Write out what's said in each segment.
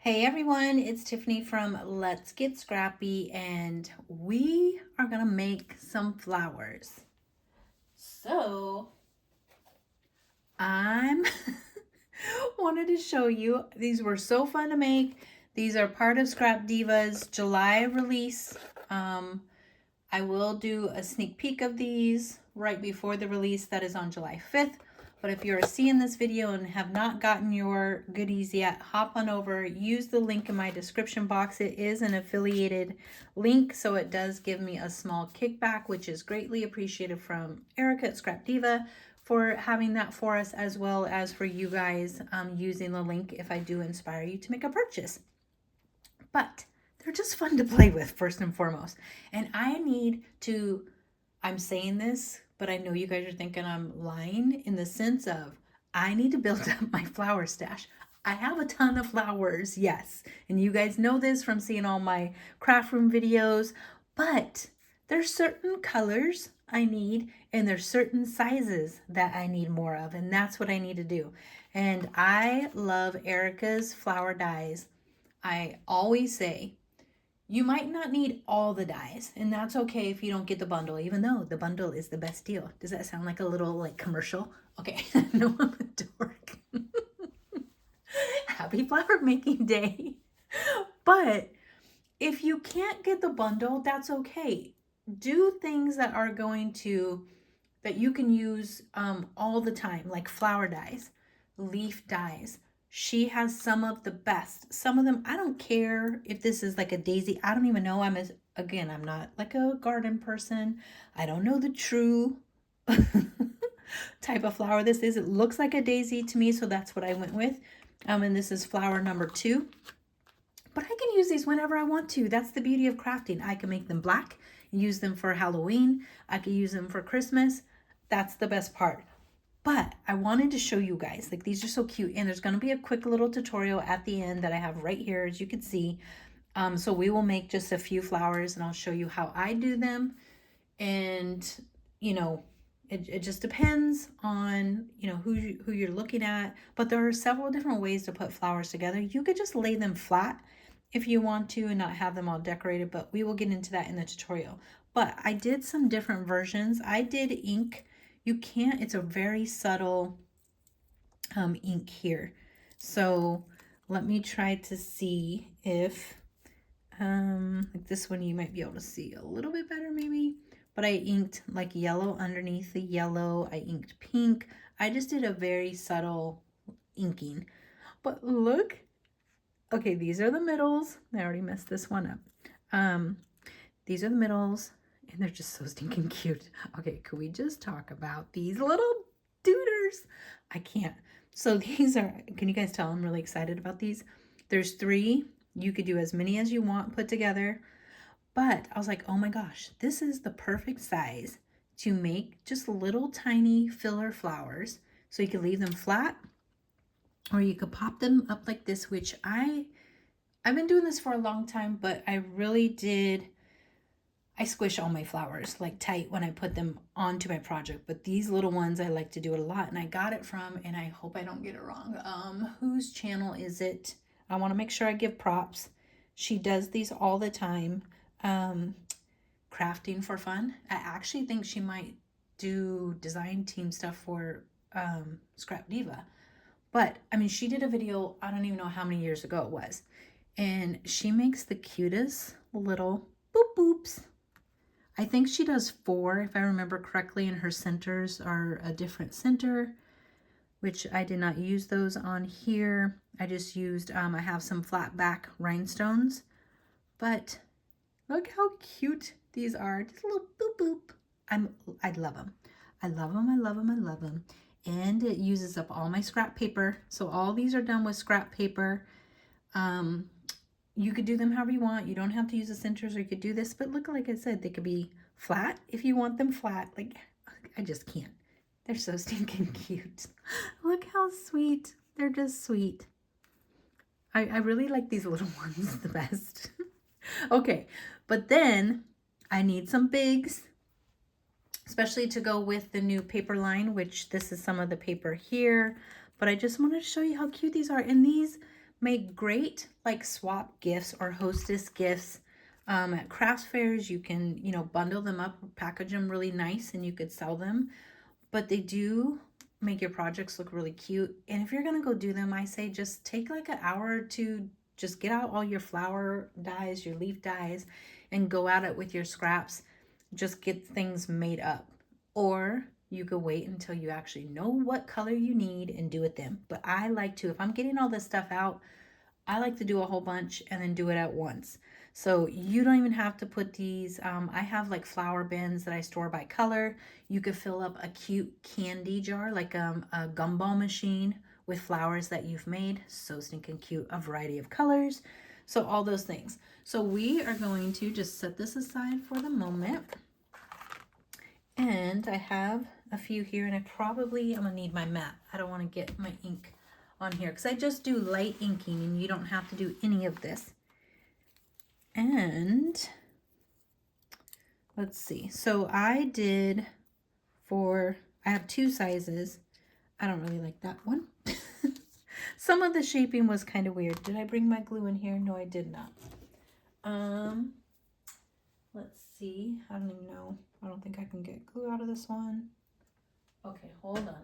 Hey everyone, it's Tiffany from Let's Get Scrappy, and we are gonna make some flowers. So I'm wanted to show you, these were so fun to make. These are part of Scrap Diva's July release. I will do a sneak peek of these right before the release that is on July 5th. But if you're seeing this video and have not gotten your goodies yet, hop on over, use the link in my description box. It is an affiliated link, so it does give me a small kickback, which is greatly appreciated from Erica at Scrap Diva for having that for us, as well as for you guys using the link if I do inspire you to make a purchase. But they're just fun to play with, first and foremost. And I'm saying this, but I know you guys are thinking I'm lying in the sense of I need to build up my flower stash. I have a ton of flowers, yes. And you guys know this from seeing all my craft room videos, but there's certain colors I need and there's certain sizes that I need more of, and that's what I need to do. And I love Erica's flower dies. I always say, you might not need all the dies, and that's okay if you don't get the bundle, even though the bundle is the best deal. Does that sound like a little commercial? Okay, no, I'm a dork. Happy flower making day. But if you can't get the bundle, that's okay. Do things that are that you can use all the time, like flower dies, leaf dies. She has some of the best. Some of them, I don't care if this is like a daisy. I don't even know. Again, I'm not like a garden person. I don't know the true type of flower this is. It looks like a daisy to me, so that's what I went with. And this is flower number 2. But I can use these whenever I want to. That's the beauty of crafting. I can make them black, use them for Halloween. I can use them for Christmas. That's the best part. But I wanted to show you guys, like, these are so cute. And there's going to be a quick little tutorial at the end that I have right here, as you can see. So we will make just a few flowers and I'll show you how I do them. And, you know, it just depends on, who you're looking at. But there are several different ways to put flowers together. You could just lay them flat if you want to and not have them all decorated, but we will get into that in the tutorial. But I did some different versions. I did ink. It's a very subtle ink here. So let me try to see if, like this one you might be able to see a little bit better maybe. But I inked like yellow underneath the yellow. I inked pink. I just did a very subtle inking. But look, okay, these are the middles. I already messed this one up. These are the middles. And they're just so stinking cute. Okay, could we just talk about these little duders? I can't. So these are, can you guys tell I'm really excited about these? There's 3. You could do as many as you want put together. But I was like, oh my gosh, this is the perfect size to make just little tiny filler flowers. So you could leave them flat or you could pop them up like this, which I've been doing this for a long time, but I really did. I squish all my flowers like tight when I put them onto my project, but these little ones I like to do it a lot, and I got it from, and I hope I don't get it wrong, whose channel is it? I want to make sure I give props. She does these all the time, crafting for fun. I actually think she might do design team stuff for Scrap Diva, but I mean, she did a video, I don't even know how many years ago it was, and she makes the cutest little boop boops. I think she does 4, if I remember correctly, and her centers are a different center, which I did not use those on here. I just used, I have some flat back rhinestones, but look how cute these are. Just a little boop boop. I love them. I love them, I love them, I love them. And it uses up all my scrap paper. So all these are done with scrap paper. You could do them however you want. You don't have to use the centers, or you could do this. But look, like I said, they could be flat if you want them flat. Like, I just can't. They're so stinking cute. Look how sweet. They're just sweet. I really like these little ones the best. Okay, but then I need some bigs, especially to go with the new paper line, which this is some of the paper here. But I just wanted to show you how cute these are. And these make great like swap gifts or hostess gifts. At craft fairs, you can, you know, bundle them up, package them really nice, and you could sell them. But they do make your projects look really cute. And if you're going to go do them, I say just take like an hour or two, just get out all your flower dies, your leaf dies, and go at it with your scraps. Just get things made up. Or you could wait until you actually know what color you need and do it then. But I like to, if I'm getting all this stuff out, I like to do a whole bunch and then do it at once. So you don't even have to put these, I have like flower bins that I store by color. You could fill up a cute candy jar, like a gumball machine with flowers that you've made. So stinking cute, a variety of colors. So all those things. So we are going to just set this aside for the moment. And I have a few here, and I'm gonna need my mat. I don't want to get my ink on here because I just do light inking and you don't have to do any of this. And let's see. So I have two sizes. I don't really like that one. Some of the shaping was kind of weird. Did I bring my glue in here? No, I did not. Let's see. I don't even know. I don't think I can get glue out of this one. Okay, hold on.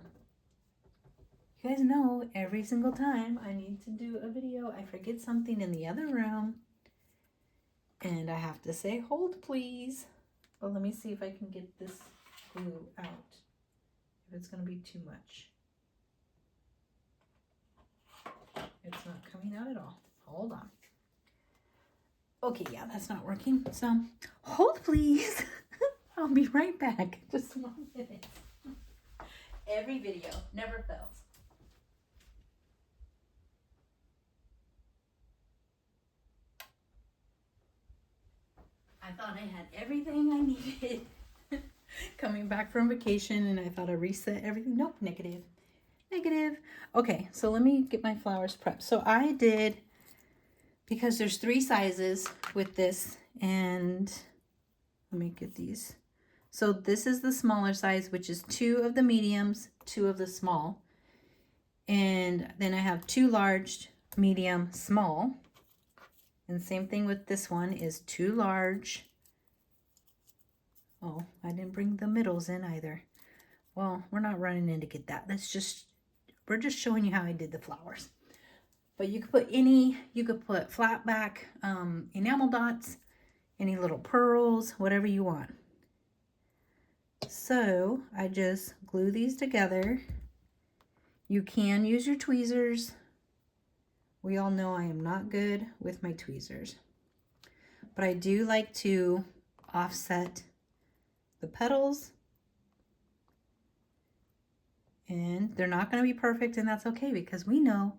You guys know every single time I need to do a video, I forget something in the other room. And I have to say, hold please. Well, let me see if I can get this glue out. If it's going to be too much. It's not coming out at all. Hold on. Okay, yeah, that's not working. So, hold please. I'll be right back. Just 1 minute. Every video never fails. I thought I had everything I needed coming back from vacation, and I thought I reset everything. Nope, negative. Okay, so let me get my flowers prepped. So I did, because there's 3 sizes with this, and let me get these. So this is the smaller size, which is 2 of the mediums, 2 of the small. And then I have 2 large, medium, small. And same thing with this one is 2 large. Oh, I didn't bring the middles in either. Well, we're not running in to get that. We're just showing you how I did the flowers. But you could put flat back enamel dots, any little pearls, whatever you want. So I just glue these together. You can use your tweezers. We all know I am not good with my tweezers. But I do like to offset the petals. And they're not going to be perfect, and that's okay because we know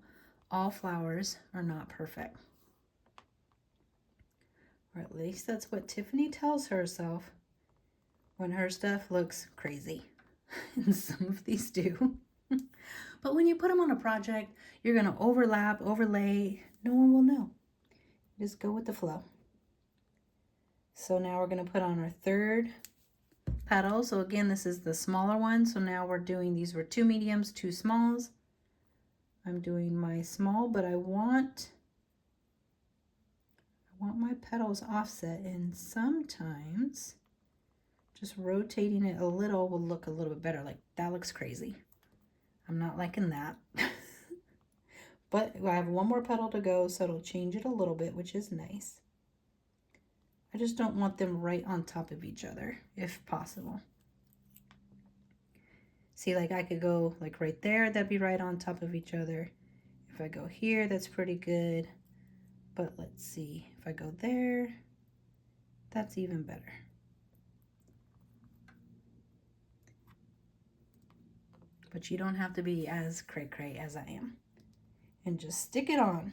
all flowers are not perfect. Or at least that's what Tiffany tells herself when her stuff looks crazy. And some of these do. But when you put them on a project, you're going to overlap, overlay. No one will know. Just go with the flow. So now we're going to put on our 3rd petal. So again, this is the smaller one. So now we're doing, these were 2 mediums, 2 smalls. I'm doing my small, but I want my petals offset, and sometimes just rotating it a little will look a little bit better. Like that looks crazy. I'm not liking that. But I have 1 more petal to go, so it'll change it a little bit, which is nice. I just don't want them right on top of each other, if possible. See, like I could go like right there, that'd be right on top of each other. If I go here, that's pretty good. But let's see, if I go there, that's even better. But you don't have to be as cray-cray as I am. And just stick it on.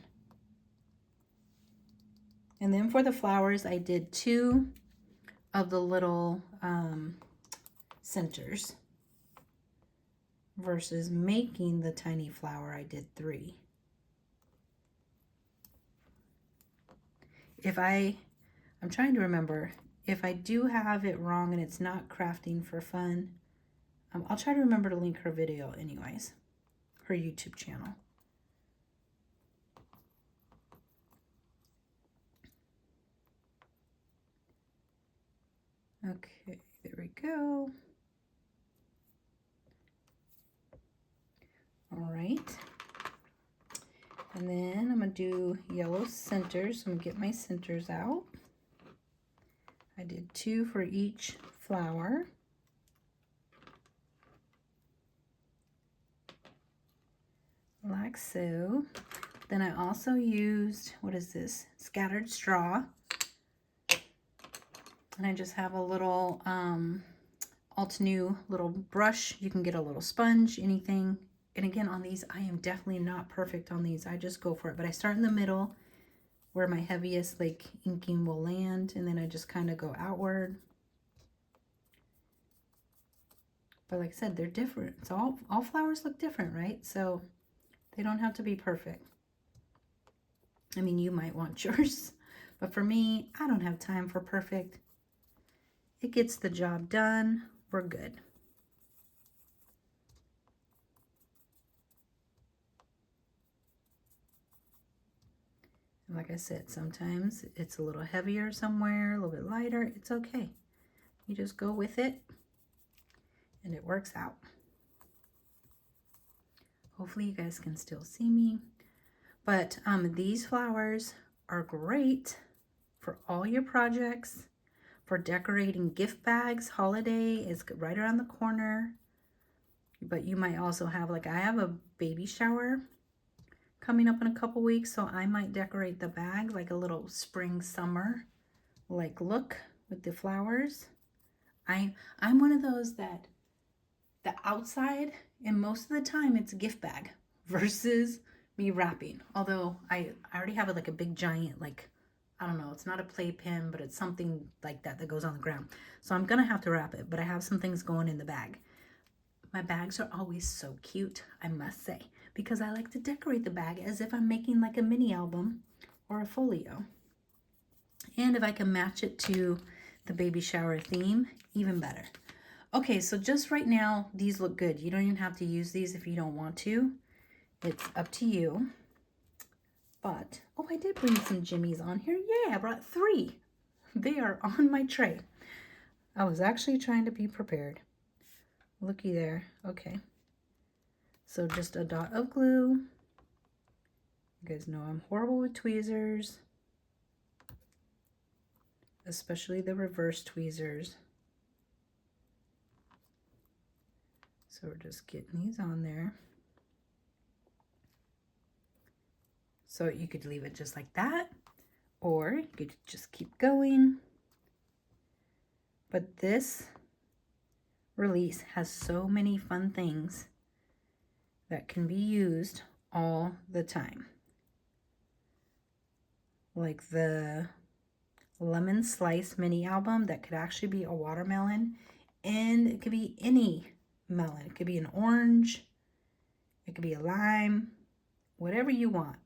And then for the flowers, I did 2 of the little centers versus making the tiny flower. I did 3. I'm trying to remember, if I do have it wrong and it's not crafting for fun, I'll try to remember to link her video anyways, her YouTube channel. Okay, there we go. All right. And then I'm going to do yellow centers. So I'm going to get my centers out. I did 2 for each flower. Like so. Then I also used, what is this? Scattered straw. And I just have a little Altenew little brush. You can get a little sponge, anything. And again, on these, I am definitely not perfect on these. I just go for it. But I start in the middle where my heaviest like inking will land. And then I just kind of go outward. But like I said, they're different. So all flowers look different, right? So they don't have to be perfect. I mean, you might want yours. But for me, I don't have time for perfect. It gets the job done. We're good. And like I said, sometimes it's a little heavier somewhere, a little bit lighter. It's okay. You just go with it and it works out. Hopefully you guys can still see me. But these flowers are great for all your projects. For decorating gift bags. Holiday is right around the corner. But you might also have, like I have a baby shower coming up in a couple weeks, so I might decorate the bag like a little spring summer like look with the flowers. I'm one of those that the outside, and most of the time it's a gift bag versus me wrapping. Although I already have like a big giant, like, I don't know, it's not a playpen, but it's something like that that goes on the ground. So I'm gonna have to wrap it, but I have some things going in the bag. My bags are always so cute, I must say, because I like to decorate the bag as if I'm making like a mini album or a folio. And if I can match it to the baby shower theme, even better. Okay, so just right now, these look good. You don't even have to use these if you don't want to. It's up to you. But, oh, I did bring some jimmies on here. Yeah, I brought 3. They are on my tray. I was actually trying to be prepared. Looky there. Okay. So just a dot of glue. You guys know I'm horrible with tweezers, especially the reverse tweezers. So we're just getting these on there. So you could leave it just like that, or you could just keep going. But this release has so many fun things that can be used all the time. Like the lemon slice mini album that could actually be a watermelon, and it could be any melon. It could be an orange, it could be a lime, whatever you want.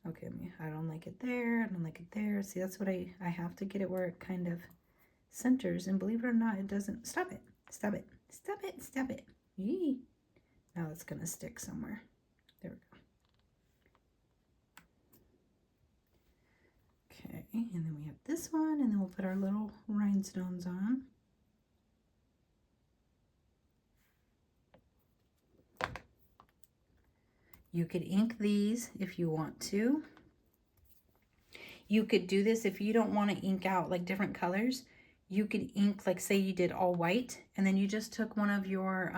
Okay, I don't like it there, I don't like it there. See, that's what I have to get it where it kind of centers, and believe it or not, it doesn't. Stop it, stop it, stop it, stop it. Yee. Now it's gonna stick somewhere. There we go. Okay, and then we have this one, and then we'll put our little rhinestones on. You could ink these if you want to. You could do this if you don't want to ink out like different colors. You could ink, like say you did all white, and then you just took one of your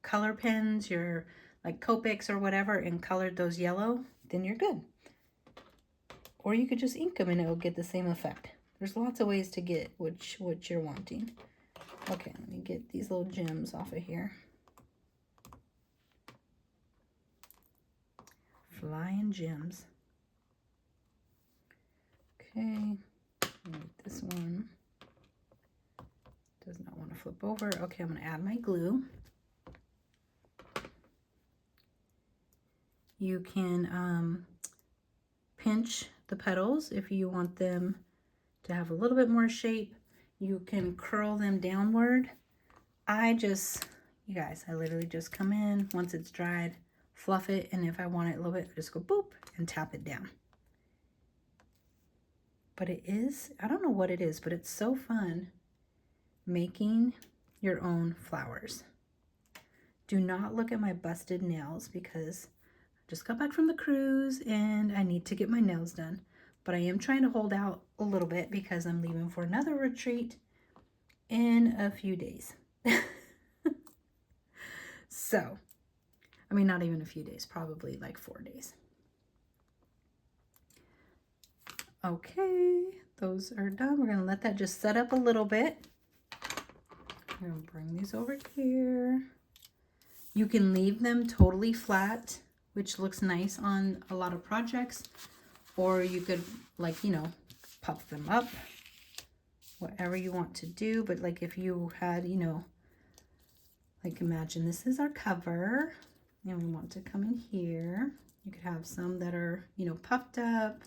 color pens, your like Copics or whatever, and colored those yellow, then you're good. Or you could just ink them and it'll get the same effect. There's lots of ways to get what you're wanting. Okay, let me get these little gems off of here. Flying gems. Okay, this one does not want to flip over. Okay, I'm going to add my glue. You can pinch the petals if you want them to have a little bit more shape. You can curl them downward. You guys, I literally just come in once it's dried, fluff it, and if I want it a little bit, I just go boop and tap it down. But it is, I don't know what it is, but it's so fun making your own flowers. Do not look at my busted nails because I just got back from the cruise and I need to get my nails done. But I am trying to hold out a little bit because I'm leaving for another retreat in a few days. So, I mean, not even a few days, probably like 4 days. Okay, those are done. We're gonna let that just set up a little bit. I'm gonna bring these over here. You can leave them totally flat, which looks nice on a lot of projects, or you could, like, you know, puff them up, whatever you want to do. But like if you had, you know, like imagine this is our cover and we want to come in here. You could have some that are, you know, puffed up,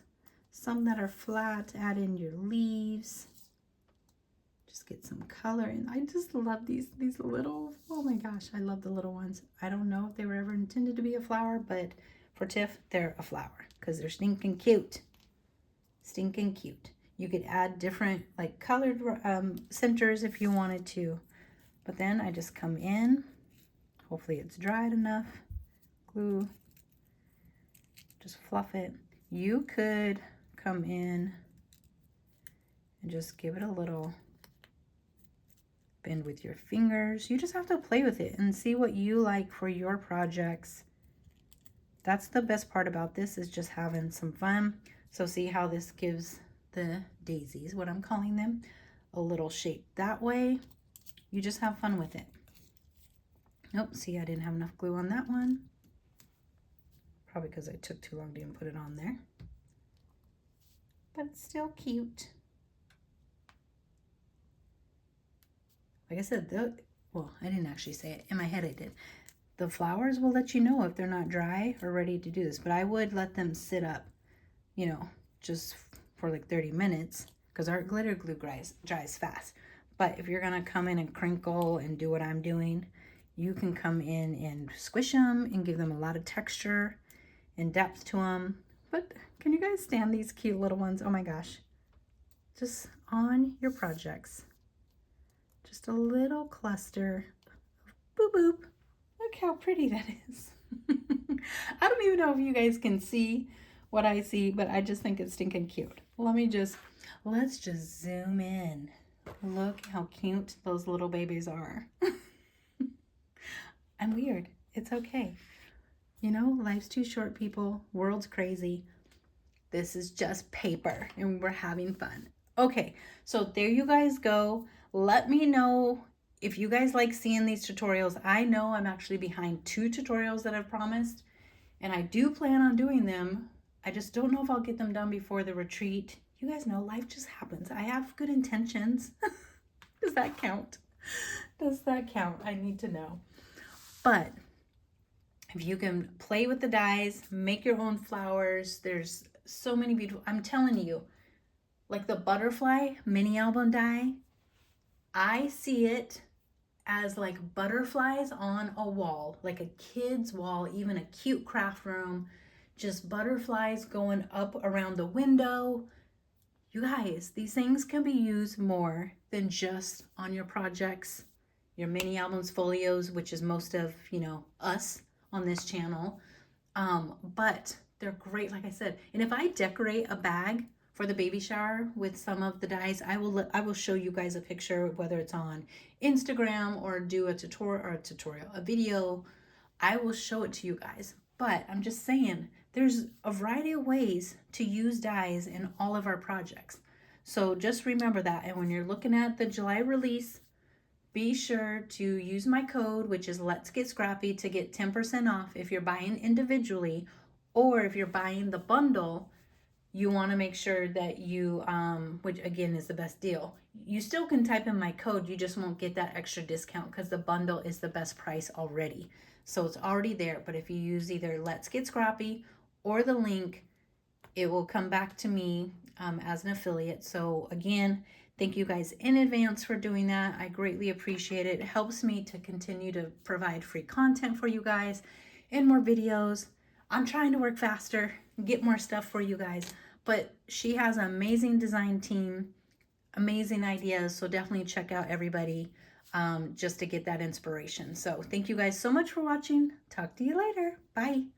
some that are flat, add in your leaves. Just get some color. And I just love these little, oh my gosh, I love the little ones. I don't know if they were ever intended to be a flower, but for Tiff, they're a flower because they're stinking cute. Stinking cute. You could add different like colored centers if you wanted to. But then I just come in, hopefully it's dried enough, glue, just fluff it. You could come in and just give it a little bend with your fingers. You just have to play with it and see what you like for your projects. That's the best part about this, is just having some fun. So see how this gives the daisies, what I'm calling them, a little shape that way. You just have fun with it. Nope, see, I didn't have enough glue on that one. Probably because I took too long to even put it on there. But it's still cute. Like I said, well, I didn't actually say it. In my head I did. The flowers will let you know if they're not dry or ready to do this. But I would let them sit up, you know, just for like 30 minutes because our glitter glue dries fast. But if you're going to come in and crinkle and do what I'm doing, you can come in and squish them and give them a lot of texture and depth to them. But can you guys stand these cute little ones? Oh my gosh. Just on your projects. Just a little cluster of boop boop. Look how pretty that is. I don't even know if you guys can see what I see, but I just think it's stinking cute. Let's just zoom in. Look how cute those little babies are. I'm weird. It's okay. You know, life's too short, people. World's crazy. This is just paper and we're having fun. Okay, so there you guys go. Let me know if you guys like seeing these tutorials. I know I'm actually behind 2 tutorials that I've promised, and I do plan on doing them. I just don't know if I'll get them done before the retreat. You guys know life just happens. I have good intentions. Does that count? Does that count? I need to know. But if you can play with the dies, make your own flowers, there's so many beautiful, I'm telling you, like the butterfly mini album die, I see it as like butterflies on a wall, like a kid's wall, even a cute craft room, just butterflies going up around the window. You guys, these things can be used more than just on your projects, your mini albums, folios, which is most of, you know, us on this channel. But they're great, like I said. And if I decorate a bag for the baby shower with some of the dies, I will show you guys a picture, whether it's on Instagram or do a video. I will show it to you guys. But I'm just saying, there's a variety of ways to use dies in all of our projects. So just remember that. And when you're looking at the July release, be sure to use my code, which is Let's Get Scrappy, to get 10% off if you're buying individually, or if you're buying the bundle, you want to make sure that you, which again is the best deal. You still can type in my code, you just won't get that extra discount because the bundle is the best price already. So it's already there, but if you use either Let's Get Scrappy or the link, it will come back to me as an affiliate. So again, thank you guys in advance for doing that. I greatly appreciate it. It helps me to continue to provide free content for you guys and more videos. I'm trying to work faster, get more stuff for you guys. but she has an amazing design team, amazing ideas. So definitely check out everybody just to get that inspiration. So thank you guys so much for watching. Talk to you later. Bye.